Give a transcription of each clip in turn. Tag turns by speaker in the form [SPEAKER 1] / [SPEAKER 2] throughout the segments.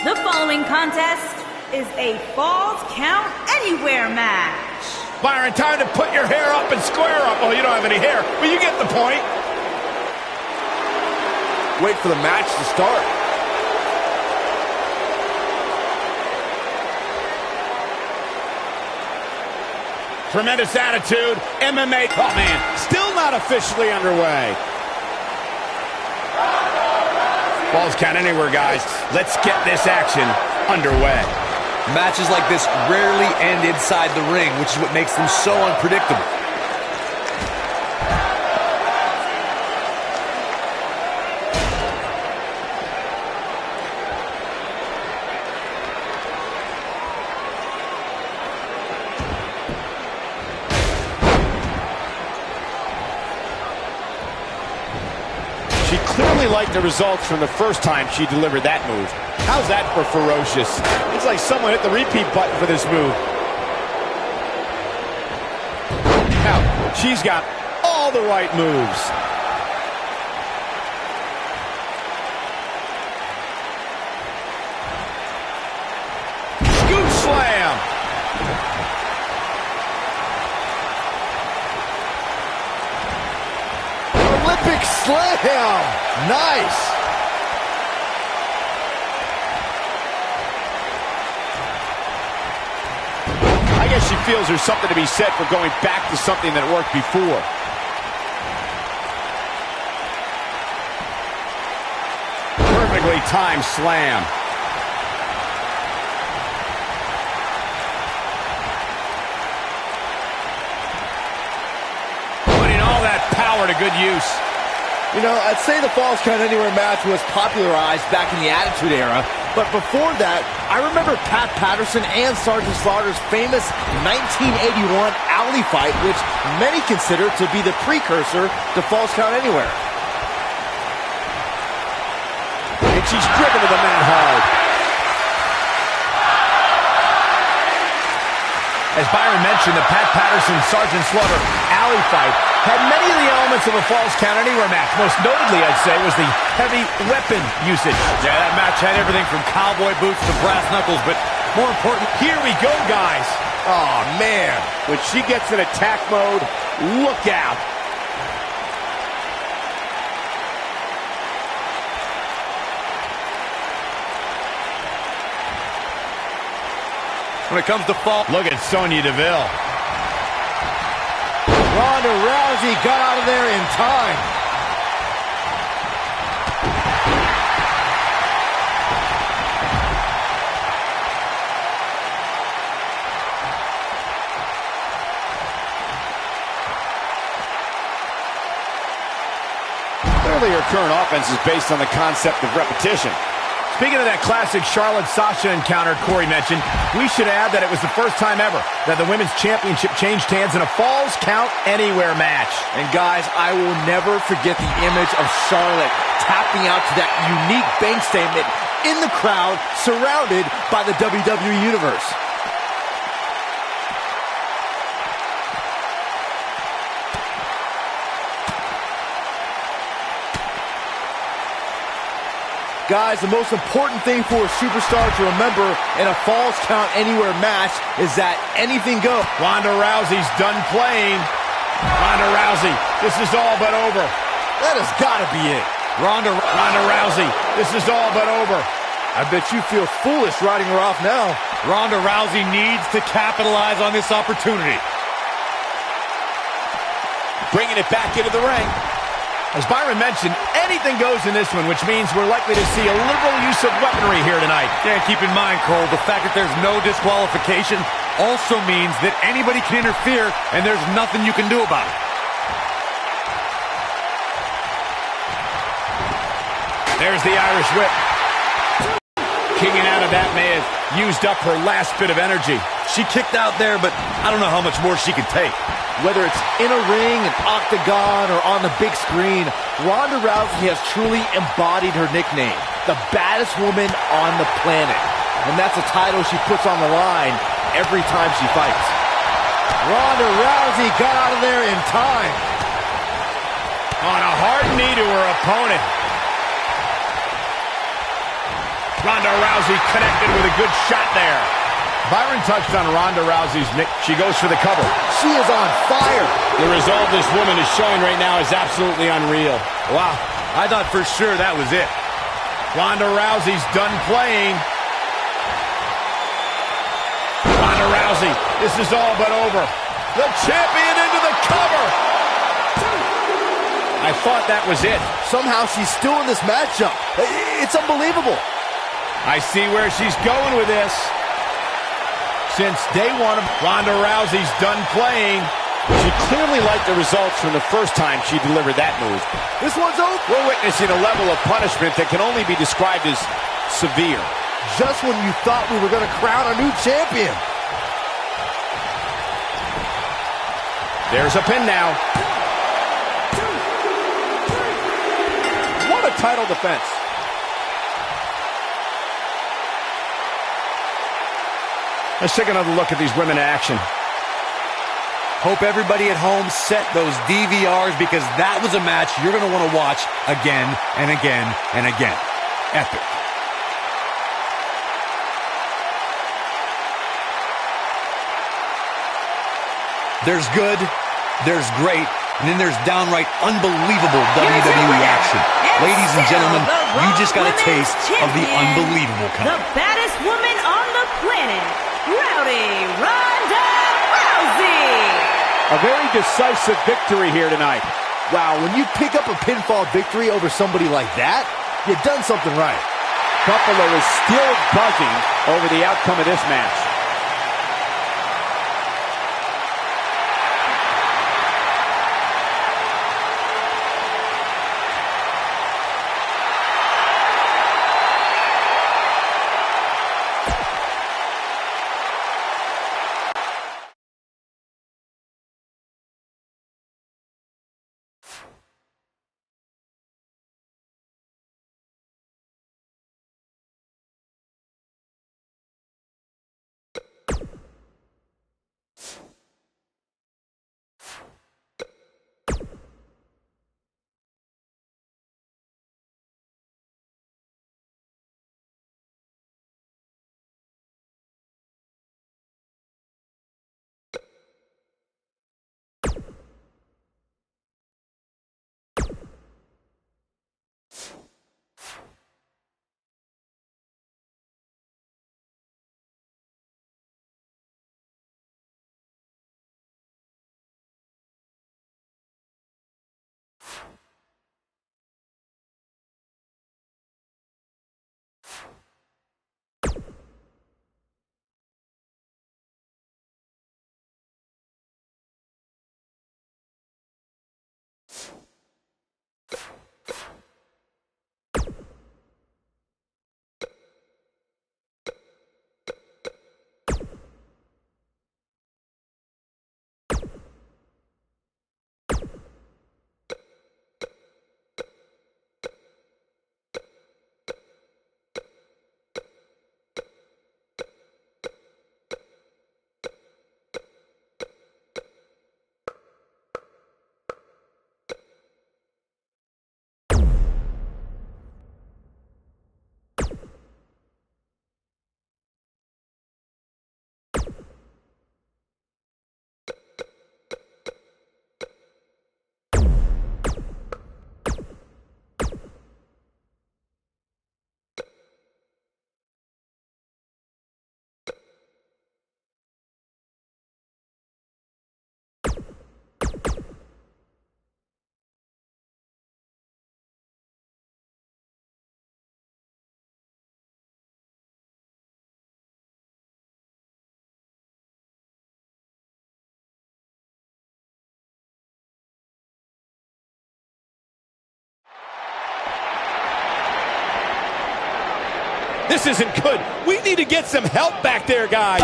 [SPEAKER 1] The following contest is a Falls Count Anywhere match.
[SPEAKER 2] Byron, time to put your hair up and square up. Well, you don't have any hair, but you get the point.
[SPEAKER 3] Wait for the match to start.
[SPEAKER 2] Tremendous attitude, MMA. Oh, man, still not officially underway. Falls Count Anywhere, guys. Let's get this action underway.
[SPEAKER 4] Matches like this rarely end inside the ring, which is what makes them so unpredictable.
[SPEAKER 2] She clearly liked the results from the first time she delivered that move. How's that for ferocious? It's like someone hit the repeat button for this move. Now, she's got all the right moves. Scoop slam.
[SPEAKER 3] Olympic slam. Nice.
[SPEAKER 2] I guess she feels there's something to be said for going back to something that worked before. Perfectly timed slam. Putting all that power to good use.
[SPEAKER 3] You know, I'd say the Falls Count Anywhere match was popularized back in the Attitude Era, but before that, I remember Pat Patterson and Sergeant Slaughter's famous 1981 alley fight, which many consider to be the precursor to Falls Count Anywhere.
[SPEAKER 2] And she's driven to the mat hard. As Byron mentioned, the Pat Patterson-Sergeant Slaughter alley fight had many of the elements of a Falls Count Anywhere match. Most notably, I'd say, was the heavy weapon usage.
[SPEAKER 4] Yeah, that match had everything from cowboy boots to brass knuckles, but more important,
[SPEAKER 2] Here we go, guys. Oh, man. When she gets in attack mode, look out.
[SPEAKER 4] when it comes to fall.
[SPEAKER 2] Look at Sonya Deville.
[SPEAKER 3] Ronda Rousey got out of there in time.
[SPEAKER 2] Clearly, her current offense is based on the concept of repetition. Speaking of that classic Charlotte-Sasha encounter Corey mentioned, we should add that it was the first time ever that the Women's Championship changed hands in a Falls Count Anywhere match.
[SPEAKER 3] And guys, I will never forget the image of Charlotte tapping out to that unique bank statement in the crowd, surrounded by the WWE Universe. Guys, the most important thing for a superstar to remember in a Falls Count Anywhere match is that anything goes.
[SPEAKER 2] Ronda Rousey's done playing. Ronda Rousey, this is all but over.
[SPEAKER 3] That has got to be it.
[SPEAKER 2] Ronda Rousey, this is all but over.
[SPEAKER 3] I bet you feel foolish writing her off now.
[SPEAKER 4] Ronda Rousey needs to capitalize on this opportunity.
[SPEAKER 2] Bringing it back into the ring. As Byron mentioned, anything goes in this one, which means we're likely to see a liberal use of weaponry here tonight.
[SPEAKER 4] Yeah, keep in mind, Cole, the fact that there's no disqualification also means that anybody can interfere, and there's nothing you can do about it.
[SPEAKER 2] There's the Irish whip. Kicking out of that may have used up her last bit of energy.
[SPEAKER 4] She kicked out there, but I don't know how much more she can take.
[SPEAKER 3] Whether it's in a ring, an octagon, or on the big screen, Ronda Rousey has truly embodied her nickname, the baddest woman on the planet. And that's a title she puts on the line every time she fights. Ronda Rousey got out of there in time.
[SPEAKER 2] On a hard knee to her opponent. Ronda Rousey connected with a good shot there. Byron touched on Ronda Rousey's nick. She goes for the cover.
[SPEAKER 3] She is on fire.
[SPEAKER 2] The resolve this woman is showing right now is absolutely unreal.
[SPEAKER 4] Wow, I thought for sure that was it.
[SPEAKER 2] Ronda Rousey's done playing. Ronda Rousey, this is all but over. The champion into the cover. I thought that was it.
[SPEAKER 3] Somehow she's still in this matchup. It's unbelievable.
[SPEAKER 2] I see where she's going with this. Since day one, Ronda Rousey's done playing. She clearly liked the results from the first time she delivered that move.
[SPEAKER 3] This one's over.
[SPEAKER 2] We're witnessing a level of punishment that can only be described as severe.
[SPEAKER 3] Just when you thought we were going to crown a new champion.
[SPEAKER 2] There's a pin now. What a title defense. Let's take another look at these women in action.
[SPEAKER 4] Hope everybody at home set those DVRs because that was a match you're going to want to watch again and again and again. Epic. There's good, there's great, and then there's downright unbelievable WWE action. Ladies and gentlemen, you just got a taste of the unbelievable kind.
[SPEAKER 1] The baddest woman on the planet, Rowdy Ronda Rousey.
[SPEAKER 2] A very decisive victory here tonight.
[SPEAKER 3] Wow, when you pick up a pinfall victory over somebody like that, you've done something right.
[SPEAKER 2] Buffalo is still buzzing over the outcome of this match. This isn't good. We need to get some help back there, guys.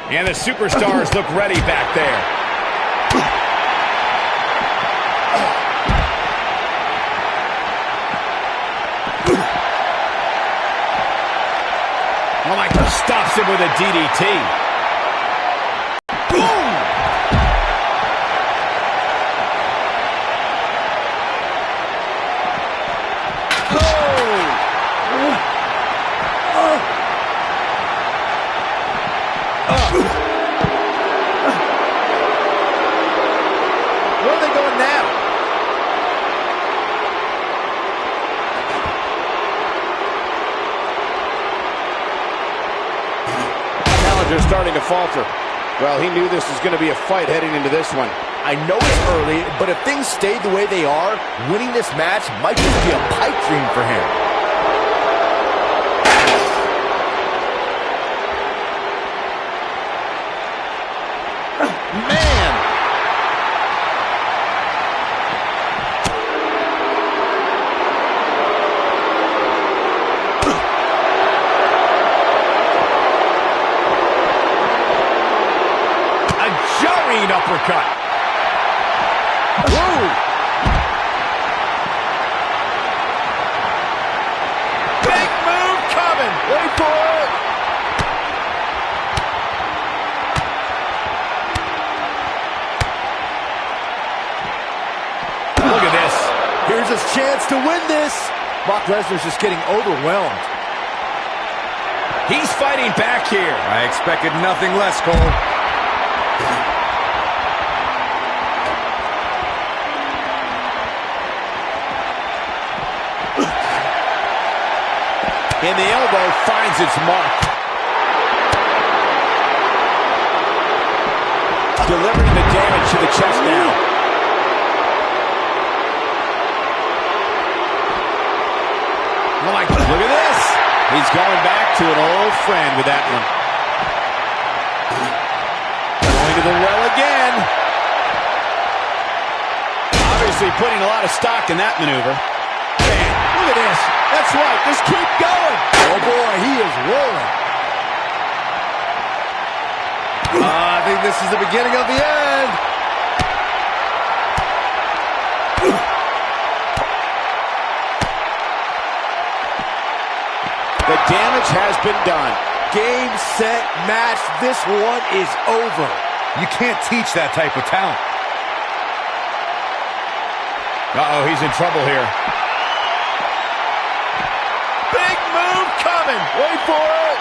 [SPEAKER 2] And the superstars look ready back there. Oh my God, stops him with a DDT.
[SPEAKER 5] challenger starting to falter. Well, he knew this was going to be a fight heading into this one.
[SPEAKER 3] I know it's early, but if things stayed the way they are, winning this match might just be a pipe dream for him. Man!
[SPEAKER 2] A jarring uppercut. Whoa! Big move coming. Wait for it. Look at this.
[SPEAKER 3] Here's his chance to win this. Brock Lesnar's just getting overwhelmed.
[SPEAKER 2] He's fighting back here.
[SPEAKER 4] I expected nothing less, Cole.
[SPEAKER 2] And the elbow finds its mark. Delivering the damage to the chest now. Oh my God, look at this. He's going back to an old friend with that one. Going to the well again. Obviously putting a lot of stock in that maneuver. Man, look at this. That's right, just keep going.
[SPEAKER 3] Oh boy, he is rolling. I think this is the beginning of the end.
[SPEAKER 5] The damage has been done.
[SPEAKER 3] Game, set, match. This one is over.
[SPEAKER 4] You can't teach that type of talent.
[SPEAKER 2] Uh-oh, he's in trouble here. Big move coming. Wait for it.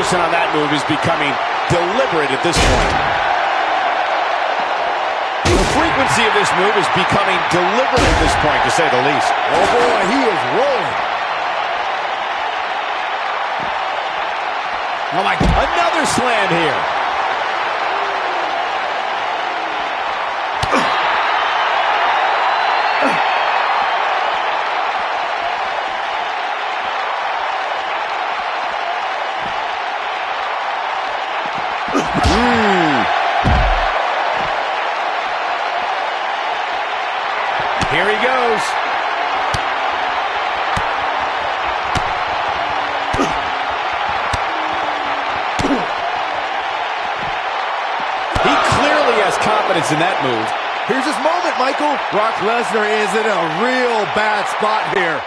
[SPEAKER 2] On that move is becoming deliberate at this point. The frequency of this move is becoming deliberate at this point, to say the least.
[SPEAKER 3] Oh boy, he is rolling.
[SPEAKER 2] Oh my, another slam here. Here he goes. He clearly has confidence in that move.
[SPEAKER 3] Here's his moment, Michael. Brock Lesnar is in a real bad spot here.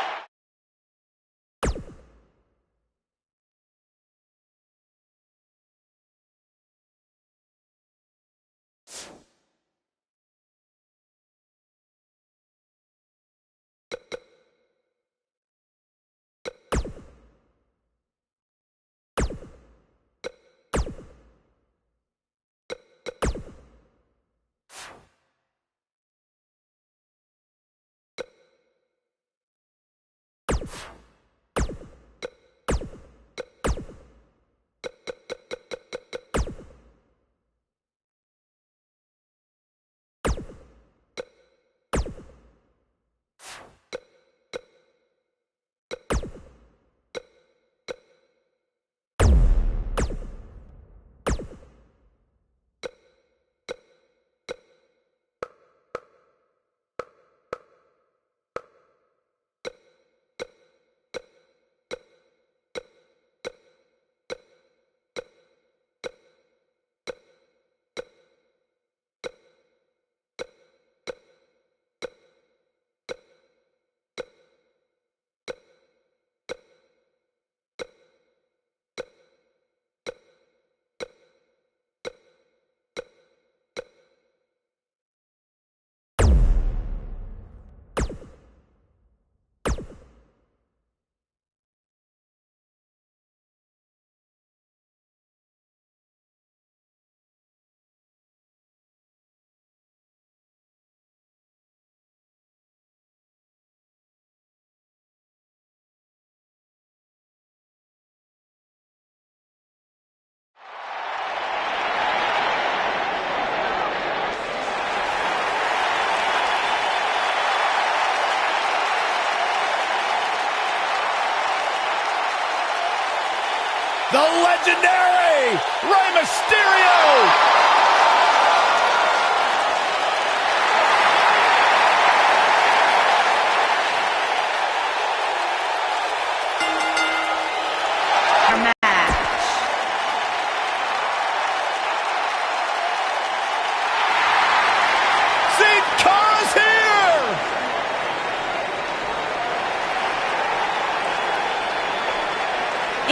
[SPEAKER 2] legendary Rey Mysterio.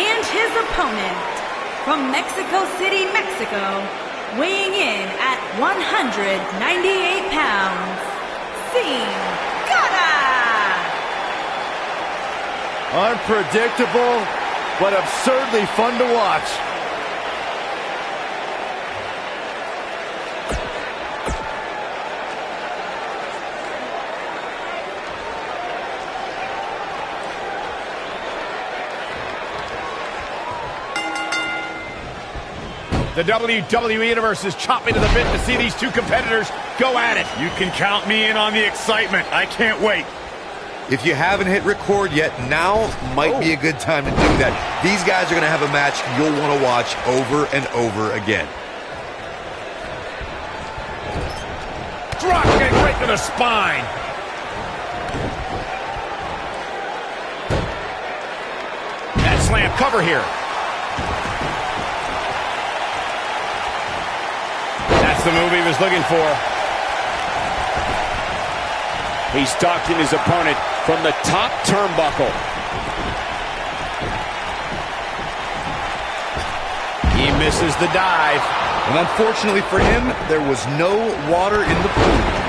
[SPEAKER 1] And his opponent, from Mexico City, Mexico, weighing in at 198 pounds, Sin Cara!
[SPEAKER 3] Unpredictable, but absurdly fun to watch.
[SPEAKER 2] The WWE Universe is chopping to the bit to see these two competitors go at it. You can count me in on the excitement. I can't wait.
[SPEAKER 4] If you haven't hit record yet, now might be a good time to do that. These guys are going to have a match you'll want to watch over and over again.
[SPEAKER 2] Drop kick right to the spine. That slam cover here. That's the move he was looking for.
[SPEAKER 5] He's stalking his opponent from the top turnbuckle.
[SPEAKER 2] He misses the dive.
[SPEAKER 4] And unfortunately for him, there was no water in the pool.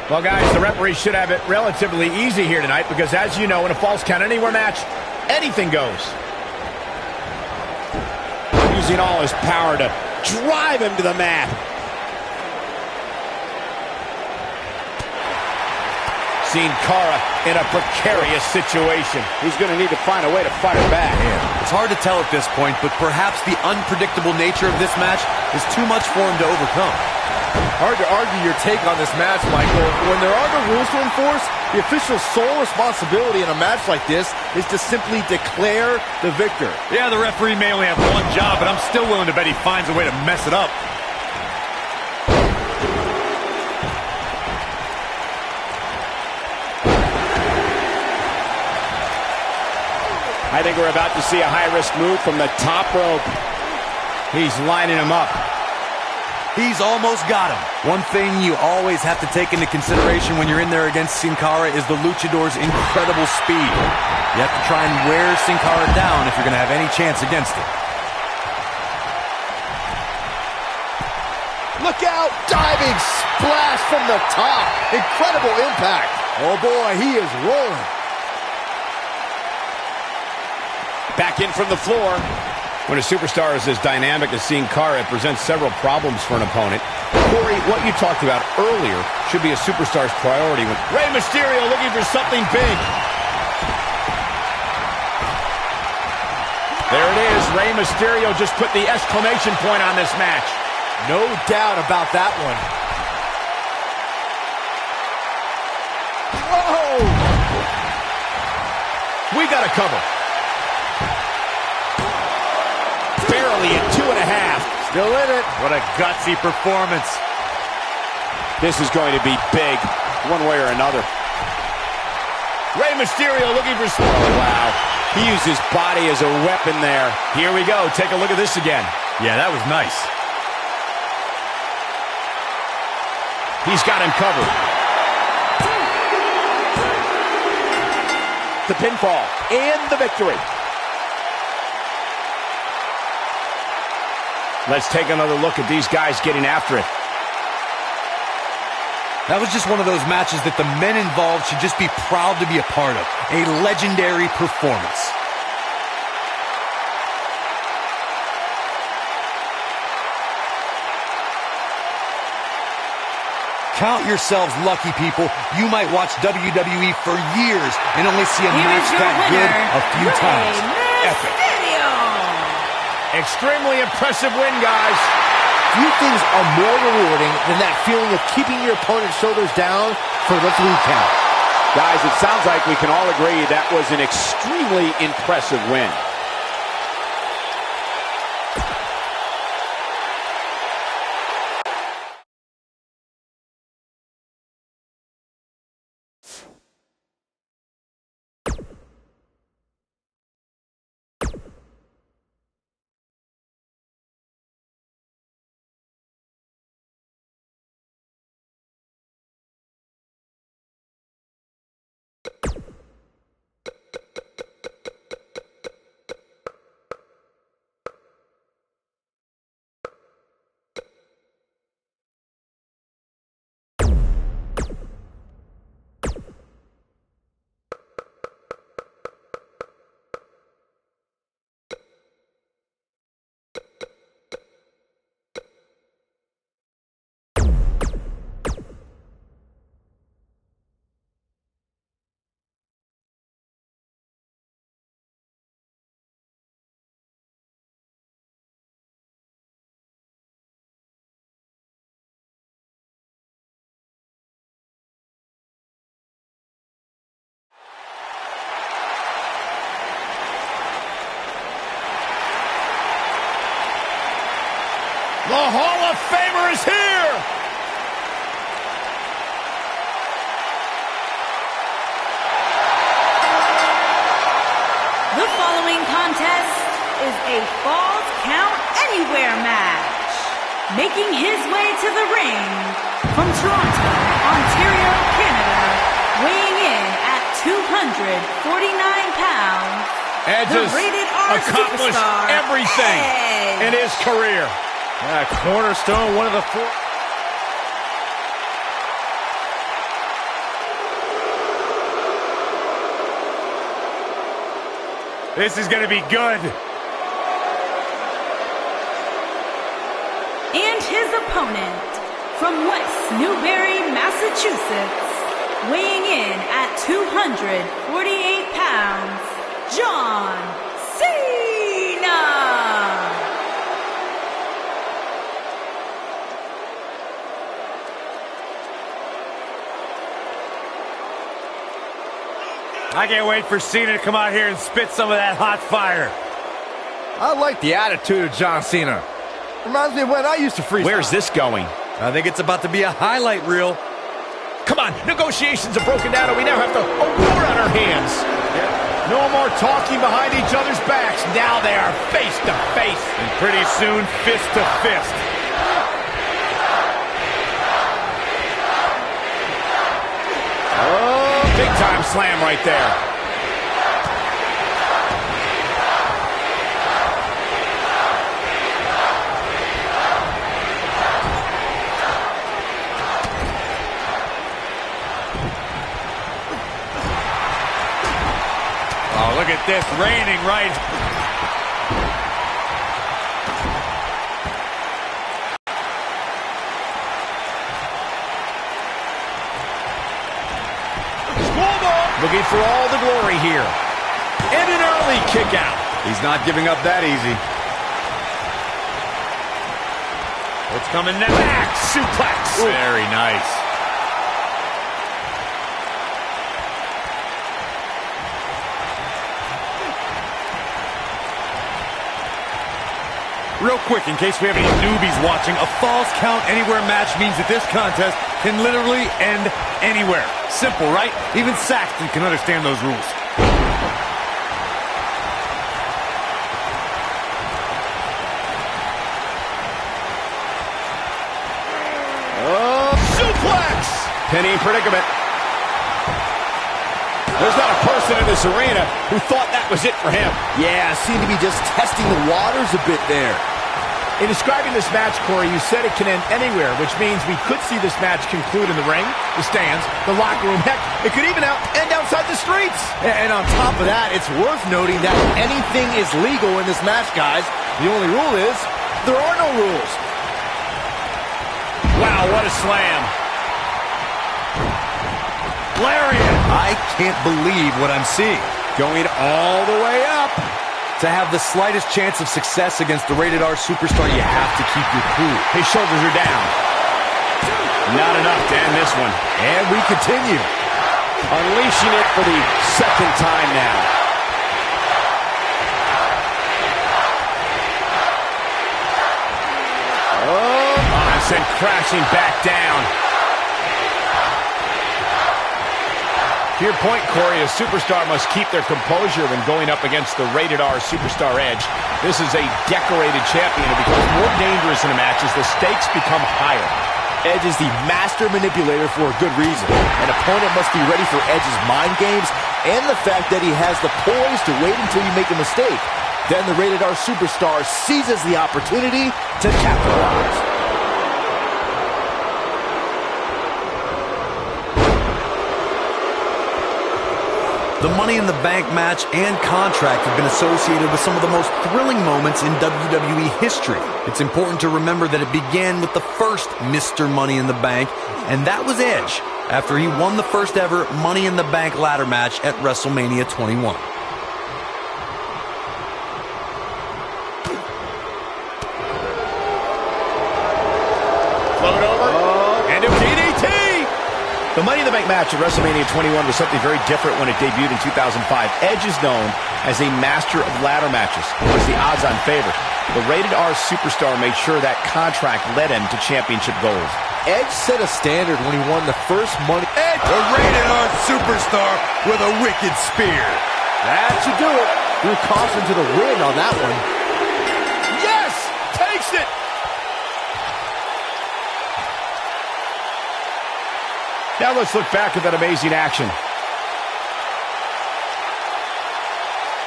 [SPEAKER 2] Well, guys, the referee should have it relatively easy here tonight because, as you know, in a Falls Count Anywhere match, anything goes.
[SPEAKER 5] Using all his power to drive him to the mat.
[SPEAKER 2] Sin Cara in a precarious situation.
[SPEAKER 5] He's going to need to find a way to fight her back.
[SPEAKER 4] It's hard to tell at this point, but perhaps the unpredictable nature of this match is too much for him to overcome.
[SPEAKER 3] Hard to argue your take on this match, Michael. When there are no rules to enforce, the official's sole responsibility in a match like this is to simply declare the victor.
[SPEAKER 2] Yeah, the referee may only have one job, but I'm still willing to bet he finds a way to mess it up.
[SPEAKER 5] I think we're about to see a high-risk move from the top rope.
[SPEAKER 2] He's lining him up.
[SPEAKER 4] He's almost got him. One thing you always have to take into consideration when you're in there against Sin Cara is the luchador's incredible speed. You have to try and wear Sin Cara down if you're going to have any chance against him.
[SPEAKER 3] Look out! Diving splash from the top. Incredible impact. Oh boy, he is rolling.
[SPEAKER 5] Back in from the floor.
[SPEAKER 2] When a superstar is as dynamic as Sin Cara, it presents several problems for an opponent. Corey, what you talked about earlier should be a superstar's priority. When Rey Mysterio looking for something big. There it is. Rey Mysterio just put the exclamation point on this match.
[SPEAKER 3] No doubt about that one.
[SPEAKER 2] Whoa! We got a cover. Barely at 2.5.
[SPEAKER 3] Still in it.
[SPEAKER 2] What a gutsy performance.
[SPEAKER 5] This is going to be big, one way or another.
[SPEAKER 2] Rey Mysterio looking for...
[SPEAKER 5] Oh, wow. He used his body as a weapon there.
[SPEAKER 2] Here we go. Take a look at this again. Yeah, that was nice. He's got him covered.
[SPEAKER 5] The pinfall and the victory.
[SPEAKER 2] Let's take another look at these guys getting after it.
[SPEAKER 4] That was just one of those matches that the men involved should just be proud to be a part of. A legendary performance. Count yourselves lucky, people. You might watch WWE for years and only see a match that good a few times.
[SPEAKER 2] Epic. Extremely impressive win, guys.
[SPEAKER 3] Few things are more rewarding than that feeling of keeping your opponent's shoulders down for the 3 count.
[SPEAKER 5] Guys, it sounds like we can all agree that was an extremely impressive win.
[SPEAKER 2] The Hall of Famer is here!
[SPEAKER 1] The following contest is a Falls Count Anywhere match. Making his way to the ring from Toronto, Ontario, Canada, weighing in at 249 pounds,
[SPEAKER 2] Edge
[SPEAKER 1] the rated R
[SPEAKER 2] accomplished
[SPEAKER 1] superstar,
[SPEAKER 2] everything
[SPEAKER 1] Edge.
[SPEAKER 2] in his career.
[SPEAKER 3] Cornerstone, one of the 4.
[SPEAKER 2] This is going to be good.
[SPEAKER 1] And his opponent from West Newbury, Massachusetts, weighing in at 248 pounds, John Cena.
[SPEAKER 2] I can't wait for Cena to come out here and spit some of that hot fire.
[SPEAKER 3] I like the attitude of John Cena. Reminds me of when I used to freestyle.
[SPEAKER 2] Where's this going?
[SPEAKER 4] I think it's about to be a highlight reel.
[SPEAKER 2] Come on, negotiations are broken down and we now have a war on our hands. No more talking behind each other's backs. Now they are face to face. And pretty soon, fist to fist. Oh, big time slam right there. Oh, look at this, raining right. Looking for all the glory here. And an early kick out.
[SPEAKER 4] He's not giving up that easy.
[SPEAKER 2] What's coming next? Back suplex. Ooh. Very nice.
[SPEAKER 4] Real quick, in case we have any newbies watching, a Falls Count Anywhere match means that this contest can literally end anywhere. Simple, right? Even Saxton can understand those rules.
[SPEAKER 2] Oh, suplex! Penny predicament. There's not a person in this arena who thought that was it for him.
[SPEAKER 3] Yeah, seemed to be just testing the waters a bit there.
[SPEAKER 2] In describing this match, Corey, you said it can end anywhere, which means we could see this match conclude in the ring, the stands, the locker room. Heck, it could even end outside the streets.
[SPEAKER 3] And on top of that, it's worth noting that anything is legal in this match, guys. The only rule is there are no rules.
[SPEAKER 2] Wow, what a slam. Lariat.
[SPEAKER 4] I can't believe what I'm seeing.
[SPEAKER 2] Going all the way up.
[SPEAKER 4] To have the slightest chance of success against the Rated R Superstar, you have to keep your cool.
[SPEAKER 2] His shoulders are down. Not enough to end this one.
[SPEAKER 3] And we continue.
[SPEAKER 5] Unleashing it for the second time now.
[SPEAKER 2] And sent crashing back down. To your point, Corey, a superstar must keep their composure when going up against the Rated R Superstar Edge. This is a decorated champion who becomes more dangerous in a match as the stakes become higher.
[SPEAKER 3] Edge is the master manipulator for a good reason. An opponent must be ready for Edge's mind games and the fact that he has the poise to wait until you make a mistake. Then the Rated R Superstar seizes the opportunity to capitalize.
[SPEAKER 4] The Money in the Bank match and contract have been associated with some of the most thrilling moments in WWE history. It's important to remember that it began with the first Mr. Money in the Bank, and that was Edge, after he won the first ever Money in the Bank ladder match at WrestleMania 21.
[SPEAKER 2] Float over. And a DDT.
[SPEAKER 3] The Money in the Bank match at WrestleMania 21 was something very different when it debuted in 2005. Edge is known as a master of ladder matches. He was the odds-on favorite. The Rated R Superstar made sure that contract led him to championship goals. Edge set a standard when he won the first Money...
[SPEAKER 4] Edge, the Rated R Superstar with a wicked spear.
[SPEAKER 3] That should do it. Threw caution to the wind on that one.
[SPEAKER 2] Yes! Takes it! Now let's look back at that amazing action.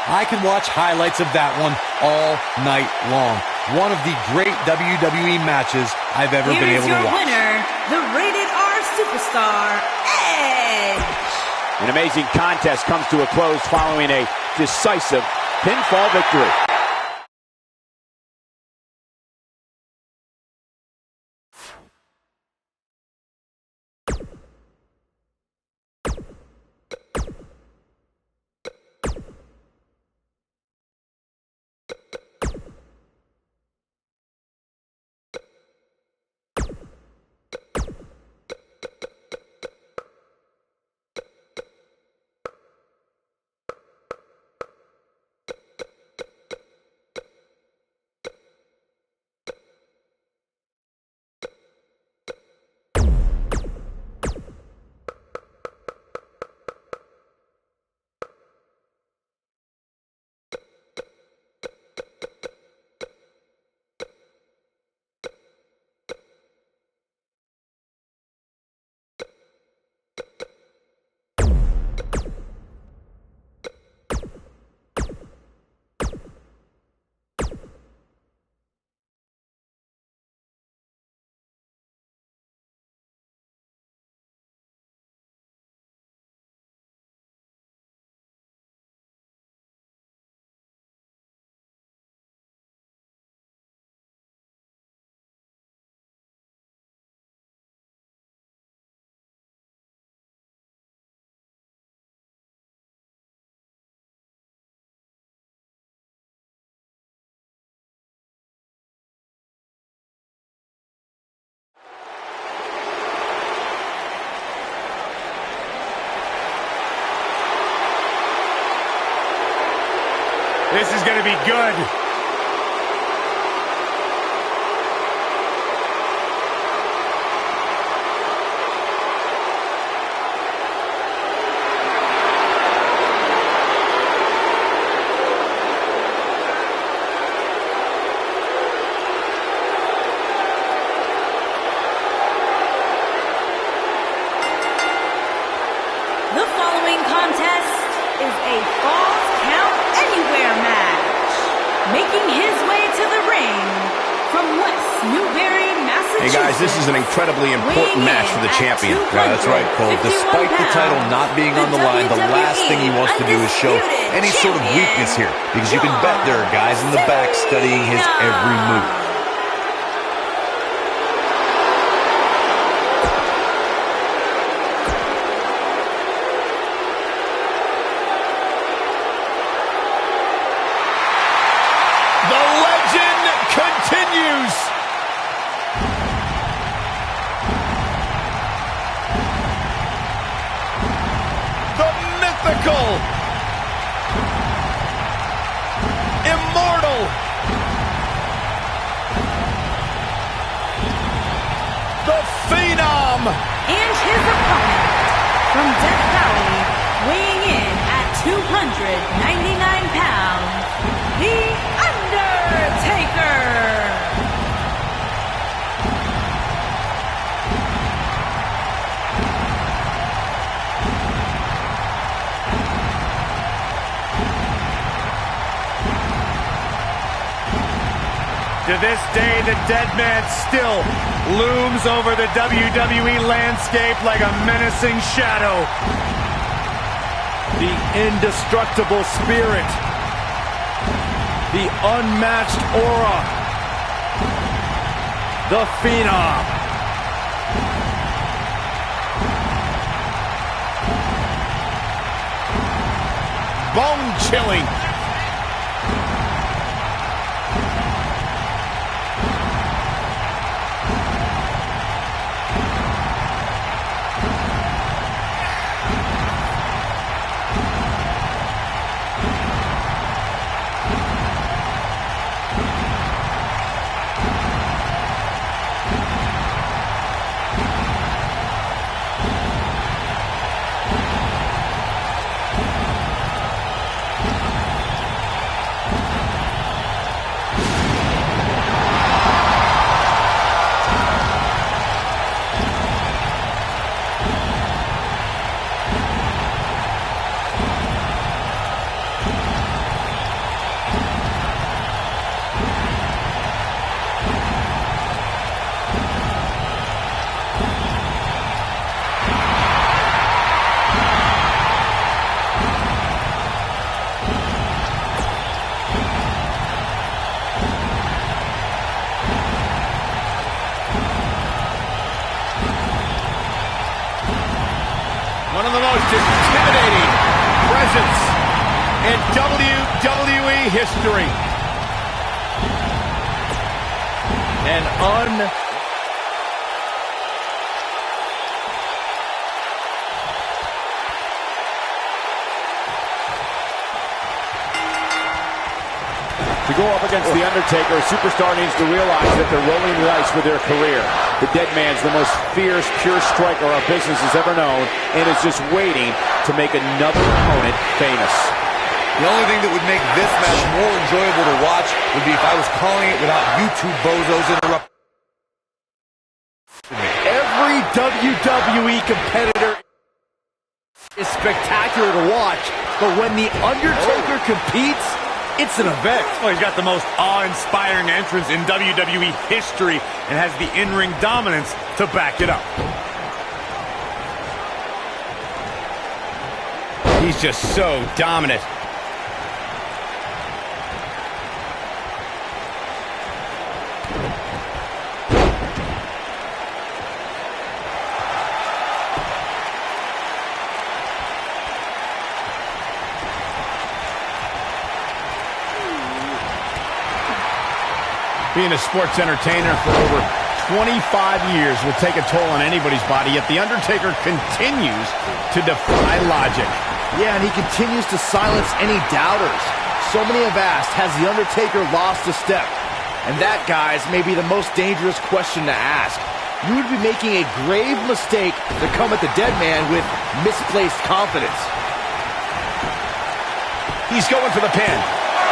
[SPEAKER 4] I can watch highlights of that one all night long. One of the great WWE matches I've ever been able to watch.
[SPEAKER 1] Here's your winner, the Rated R Superstar, Edge.
[SPEAKER 5] An amazing contest comes to a close following a decisive pinfall victory.
[SPEAKER 2] This is going to be good.
[SPEAKER 1] The following contest is a Falls Count Anywhere match. Making his way to the ring from West Newbury, Massachusetts.
[SPEAKER 2] Hey guys, this is an incredibly important match for the champion.
[SPEAKER 3] Yeah, that's right, Cole. Despite the title not being on the line, the last thing he wants to do is show any sort of weakness here, because you can bet there are guys in the back studying his every move.
[SPEAKER 2] continues. The mythical, immortal, the Phenom.
[SPEAKER 1] And his opponent from Death Valley, weighing in at 299 pounds, The Undertaker.
[SPEAKER 2] To this day, the dead man still looms over the WWE landscape like a menacing shadow.
[SPEAKER 3] The indestructible spirit. The unmatched aura. The Phenom.
[SPEAKER 2] Bone-chilling. One of the most intimidating presence in WWE history.
[SPEAKER 5] To go up against The Undertaker, a superstar needs to realize that they're rolling the dice with their career. The Dead Man's the most fierce, pure striker our business has ever known, and is just waiting to make another opponent famous.
[SPEAKER 4] The only thing that would make this match more enjoyable to watch would be if I was calling it without you two bozos interrupting.
[SPEAKER 3] Every WWE competitor is spectacular to watch, but when The Undertaker competes, it's an event.
[SPEAKER 2] Well, he's got the most awe-inspiring entrance in WWE history and has the in-ring dominance to back it up. He's just so dominant. Being a sports entertainer for over 25 years will take a toll on anybody's body, yet The Undertaker continues to defy logic.
[SPEAKER 3] Yeah, and he continues to silence any doubters. So many have asked, has The Undertaker lost a step? And that, guys, may be the most dangerous question to ask. You would be making a grave mistake to come at the Dead Man with misplaced confidence.
[SPEAKER 2] He's going for the pin.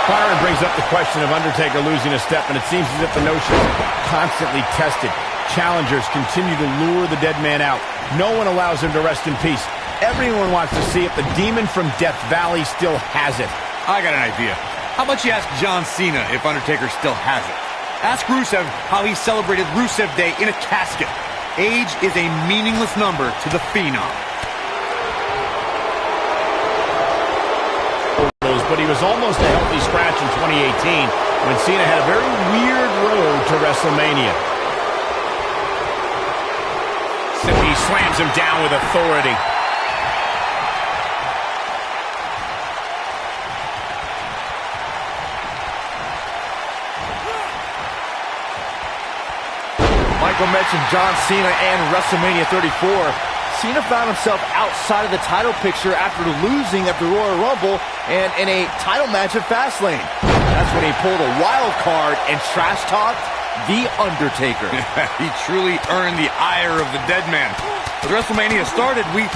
[SPEAKER 2] Byron brings up the question of Undertaker losing a step, and it seems as if the notion is constantly tested. Challengers continue to lure the Dead Man out. No one allows him to rest in peace. Everyone wants to see if the demon from Death Valley still has it.
[SPEAKER 6] I got an idea. How about you ask John Cena if Undertaker still has it? Ask Rusev how he celebrated Rusev Day in a casket. Age is a meaningless number to the Phenom.
[SPEAKER 2] But he was almost a healthy scratch in 2018 when Cena had a very weird road to WrestleMania. He slams him down with authority.
[SPEAKER 3] Michael mentioned John Cena and WrestleMania 34. Cena found himself outside of the title picture after losing at the Royal Rumble and in a title match at Fastlane. That's when he pulled a wild card and trash-talked The Undertaker.
[SPEAKER 6] He truly earned the ire of the dead man. As WrestleMania started, we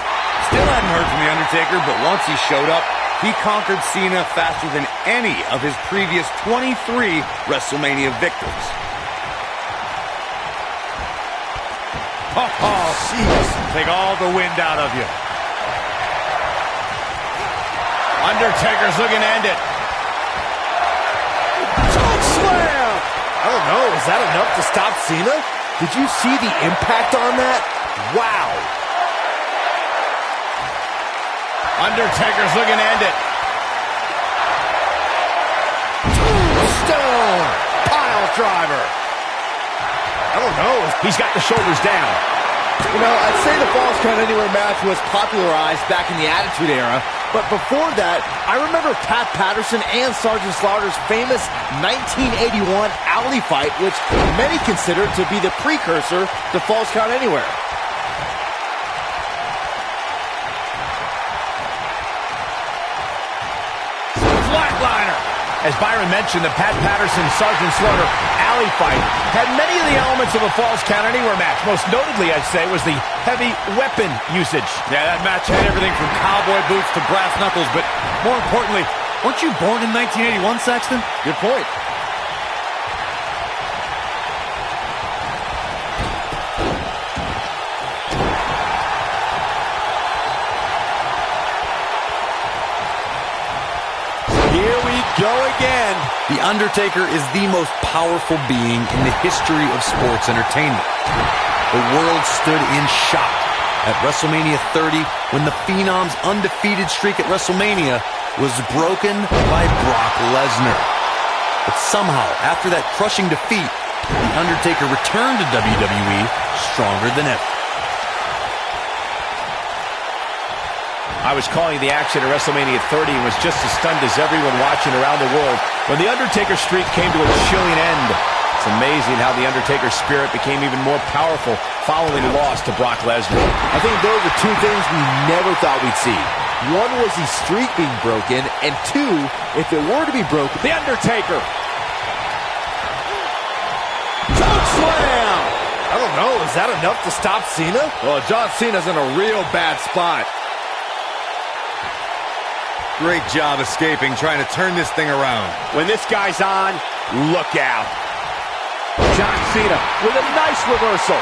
[SPEAKER 6] still hadn't heard from The Undertaker, but once he showed up, he conquered Cena faster than any of his previous 23 WrestleMania victories. Oh, jeez. Take all the wind out of you.
[SPEAKER 2] Undertaker's looking to end it.
[SPEAKER 3] Choke slam! I don't know, is that enough to stop Cena? Did you see the impact on that? Wow!
[SPEAKER 2] Undertaker's looking to end it.
[SPEAKER 3] Tombstone! Pile driver! I don't know.
[SPEAKER 2] He's got the shoulders down.
[SPEAKER 3] You know, I'd say the Falls Count Anywhere match was popularized back in the Attitude Era, but before that, I remember Pat Patterson and Sergeant Slaughter's famous 1981 Alley fight, which many consider to be the precursor to Falls Count Anywhere.
[SPEAKER 2] Flatliner. As Byron mentioned, the Pat Patterson Sergeant Slaughter alley fight had many of the elements of a Falls Count Anywhere match. Most notably, I'd say, was the heavy weapon usage.
[SPEAKER 6] Yeah, that match had everything from cowboy boots to brass knuckles, but more importantly, weren't you born in 1981, Saxton?
[SPEAKER 3] Good point.
[SPEAKER 5] Go again.
[SPEAKER 4] The Undertaker is the most powerful being in the history of sports entertainment. The world stood in shock at WrestleMania 30 when the Phenom's undefeated streak at WrestleMania was broken by Brock Lesnar. But somehow, after that crushing defeat, The Undertaker returned to WWE stronger than ever.
[SPEAKER 2] I was calling the action at WrestleMania 30 and was just as stunned as everyone watching around the world when The Undertaker's streak came to a chilling end. It's amazing how The Undertaker's spirit became even more powerful following the loss to Brock Lesnar.
[SPEAKER 3] I think those are two things we never thought we'd see. One was the streak being broken, and two, if it were to be broken,
[SPEAKER 5] The Undertaker. Choke slam!
[SPEAKER 3] I don't know, is that enough to stop Cena? Well, John Cena's in a real bad spot.
[SPEAKER 6] Great job escaping, trying to turn this thing around.
[SPEAKER 5] When this guy's on, look out. John Cena with a nice reversal.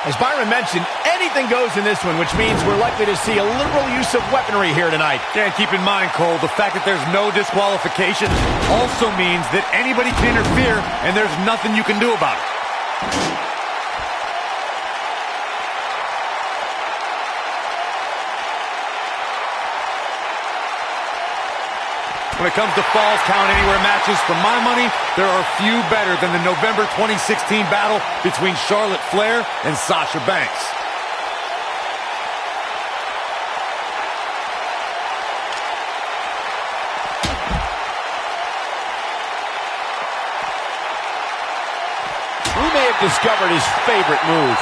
[SPEAKER 2] As Byron mentioned, anything goes in this one, which means we're likely to see a liberal use of weaponry here tonight.
[SPEAKER 6] And keep in mind, Cole, the fact that there's no disqualification also means that anybody can interfere, and there's nothing you can do about it. When it comes to Falls Count Anywhere matches, for my money, there are few better than the November 2016 battle between Charlotte Flair and Sasha Banks.
[SPEAKER 5] We may have discovered his favorite move.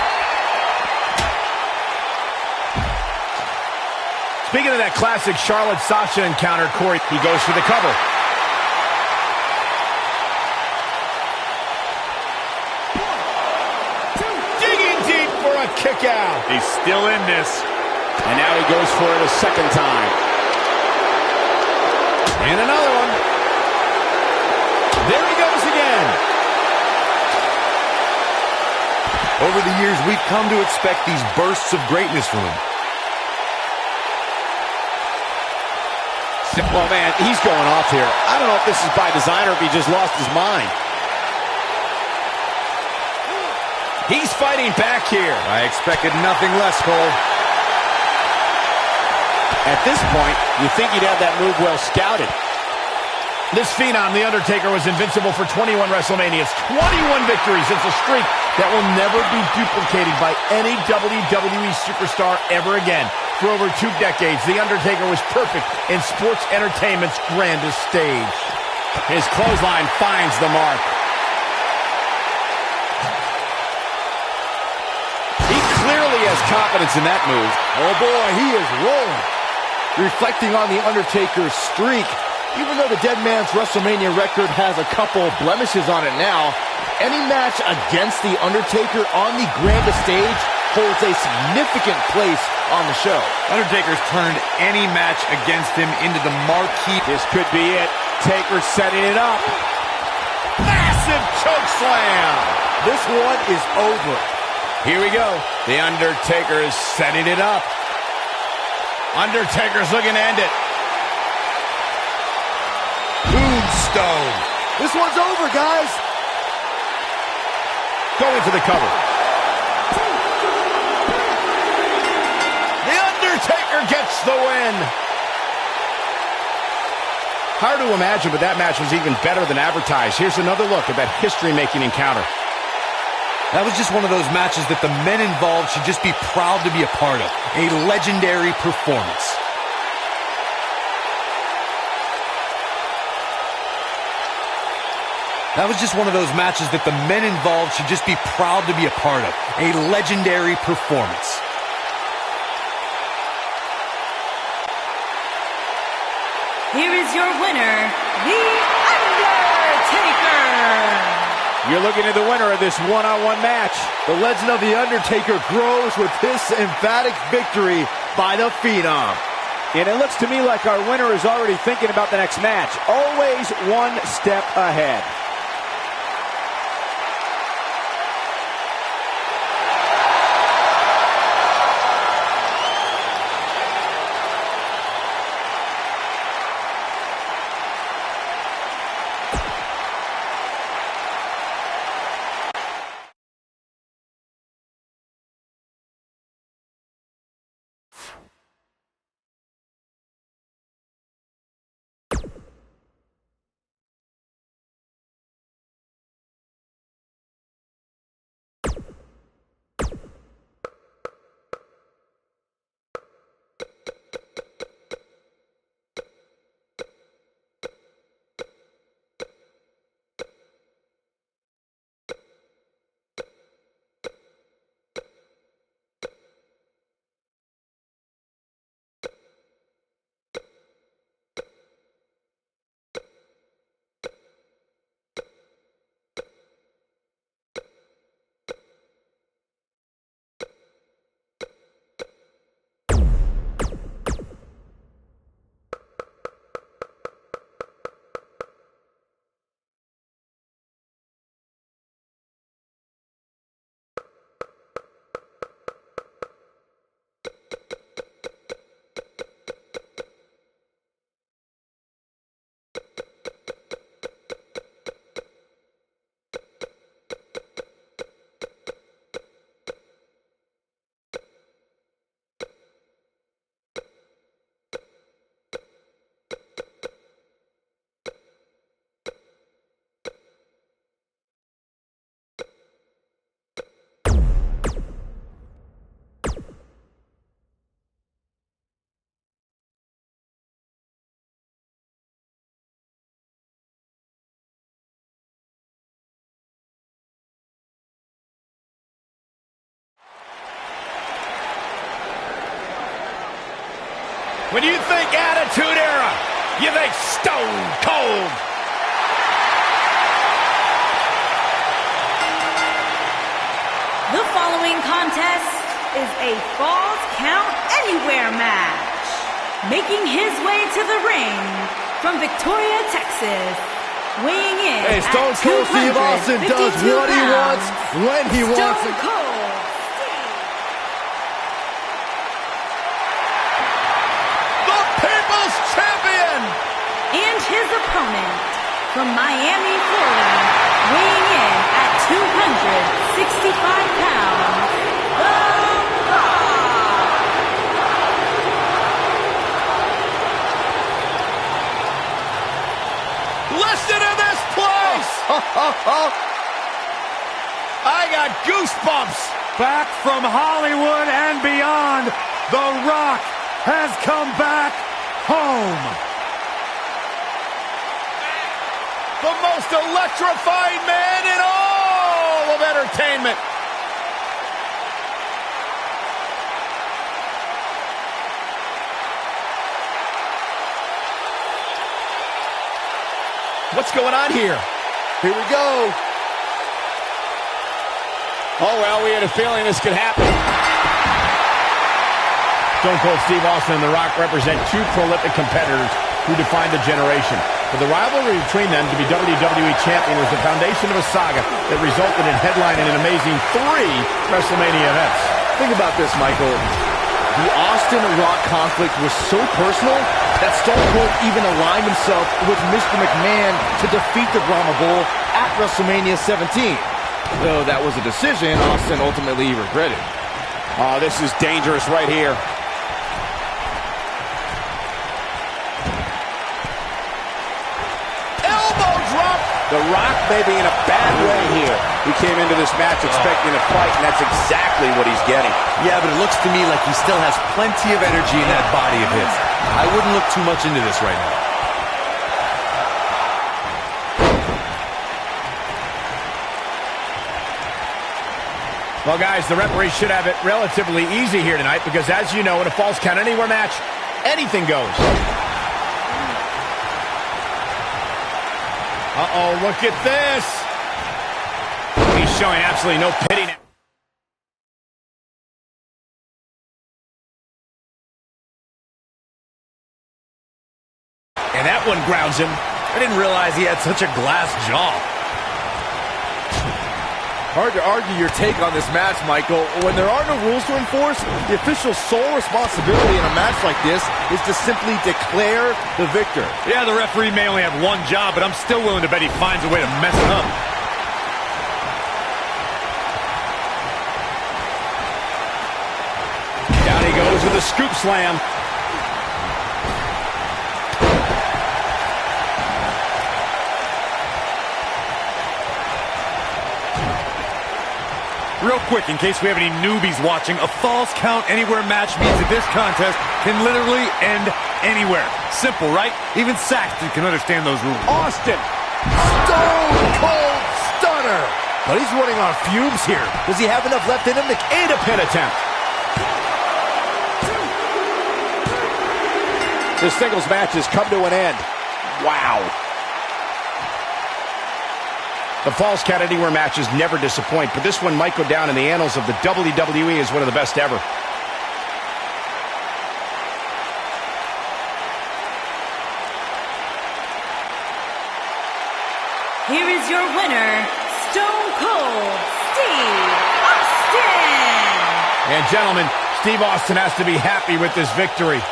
[SPEAKER 2] Speaking of that classic Charlotte-Sasha encounter, Corey, he goes for the cover. Digging deep for a kick out.
[SPEAKER 6] He's still in this.
[SPEAKER 5] And now he goes for it a second time.
[SPEAKER 2] And another one. There he goes again.
[SPEAKER 6] Over the years, we've come to expect these bursts of greatness from him.
[SPEAKER 5] Well, man, he's going off here. I don't know if this is by design or if he just lost his mind.
[SPEAKER 2] He's fighting back here.
[SPEAKER 6] I expected nothing less, Cole.
[SPEAKER 5] At this point, you think he'd have that move well scouted.
[SPEAKER 2] This Phenom, The Undertaker, was invincible for 21 WrestleManias, 21 victories. It's a streak that will never be duplicated by any WWE superstar ever again. For over 2 decades, The Undertaker was perfect in sports entertainment's grandest stage. His clothesline finds the mark.
[SPEAKER 5] He clearly has confidence in that move.
[SPEAKER 3] Oh boy, he is rolling. Reflecting on The Undertaker's streak, even though the Dead Man's WrestleMania record has a couple blemishes on it now, any match against The Undertaker on the grandest stage holds a significant place on the show.
[SPEAKER 6] Undertaker's turned any match against him into the marquee.
[SPEAKER 5] This could be it. Taker setting it up.
[SPEAKER 2] Massive choke slam.
[SPEAKER 3] This one is over.
[SPEAKER 2] Here we go. The Undertaker is setting it up. Undertaker's looking to end it.
[SPEAKER 6] Tombstone.
[SPEAKER 3] This one's over, guys.
[SPEAKER 2] Going for the cover. The Undertaker gets the win. Hard to imagine, but that match was even better than advertised. Here's another look at that history-making encounter.
[SPEAKER 6] That was just one of those matches that the men involved should just be proud to be a part of. A legendary performance. That was just one of those matches that the men involved should just be proud to be a part of. A legendary performance.
[SPEAKER 1] Here is your winner, The Undertaker.
[SPEAKER 5] You're looking at the winner of this one-on-one match.
[SPEAKER 3] The legend of The Undertaker grows with this emphatic victory by the Phenom.
[SPEAKER 5] And it looks to me like our winner is already thinking about the next match. Always one step ahead.
[SPEAKER 2] When you think Attitude Era, you think Stone Cold.
[SPEAKER 1] The following contest is a Falls Count Anywhere match. Making his way to the ring from Victoria, Texas. Weighing in
[SPEAKER 3] Hey, Stone
[SPEAKER 1] at
[SPEAKER 3] Cold Steve Austin does
[SPEAKER 1] 252
[SPEAKER 3] what he wants,
[SPEAKER 1] pounds.
[SPEAKER 3] when he wants
[SPEAKER 1] Stone
[SPEAKER 3] it.
[SPEAKER 1] Cold. And his opponent from Miami, Florida, weighing in at 265 pounds, The Rock.
[SPEAKER 2] blasted in this place! I got goosebumps!
[SPEAKER 6] Back from Hollywood and beyond, The Rock has come back home.
[SPEAKER 2] The most electrifying man in all of entertainment. What's going on here?
[SPEAKER 3] Here we go.
[SPEAKER 5] Oh, well, we had a feeling this could happen.
[SPEAKER 2] Stone Cold Steve Austin and The Rock represent two prolific competitors who defined a generation. For the rivalry between them to be WWE Champion was the foundation of a saga that resulted in headlining an amazing 3 WrestleMania events.
[SPEAKER 3] Think about this, Michael. The Austin-Rock conflict was so personal that Stone Cold even aligned himself with Mr. McMahon to defeat the Brahma Bull at WrestleMania 17. Though that was a decision Austin ultimately regretted.
[SPEAKER 5] Oh, this is dangerous right here.
[SPEAKER 2] Elbow drop!
[SPEAKER 5] The Rock may be in a bad way here. He came into this match expecting a fight, and that's exactly what he's getting.
[SPEAKER 4] Yeah, but it looks to me like he still has plenty of energy in that body of his. I wouldn't look too much into this right now.
[SPEAKER 2] Well, guys, the referee should have it relatively easy here tonight because, as you know, in a Falls Count Anywhere match, anything goes. Uh-oh, look at this. He's showing absolutely no pity now. And that one grounds him.
[SPEAKER 6] I didn't realize he had such a glass jaw.
[SPEAKER 3] Hard to argue your take on this match, Michael. When there are no rules to enforce, the official's sole responsibility in a match like this is to simply declare the victor.
[SPEAKER 6] Yeah, the referee may only have one job, but I'm still willing to bet he finds a way to mess it up.
[SPEAKER 2] Down he goes with a scoop slam.
[SPEAKER 6] Real quick, in case we have any newbies watching, a Falls Count Anywhere match means that this contest can literally end anywhere. Simple, right? Even Saxton can understand those rules.
[SPEAKER 3] Austin, Stone Cold Stunner. But he's running on fumes here. Does he have enough left in him to aid a pin attempt?
[SPEAKER 5] This singles match has come to an end. Wow.
[SPEAKER 2] The Falls Count Anywhere matches never disappoint, but this one might go down in the annals of the WWE as one of the best ever.
[SPEAKER 1] Here is your winner, Stone Cold Steve Austin.
[SPEAKER 2] And gentlemen, Steve Austin has to be happy with this victory.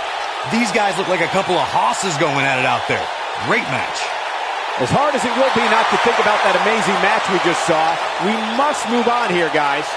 [SPEAKER 6] These guys look like a couple of hosses going at it out there. Great match.
[SPEAKER 5] As hard as it will be not to think about that amazing match we just saw, we must move on here, guys.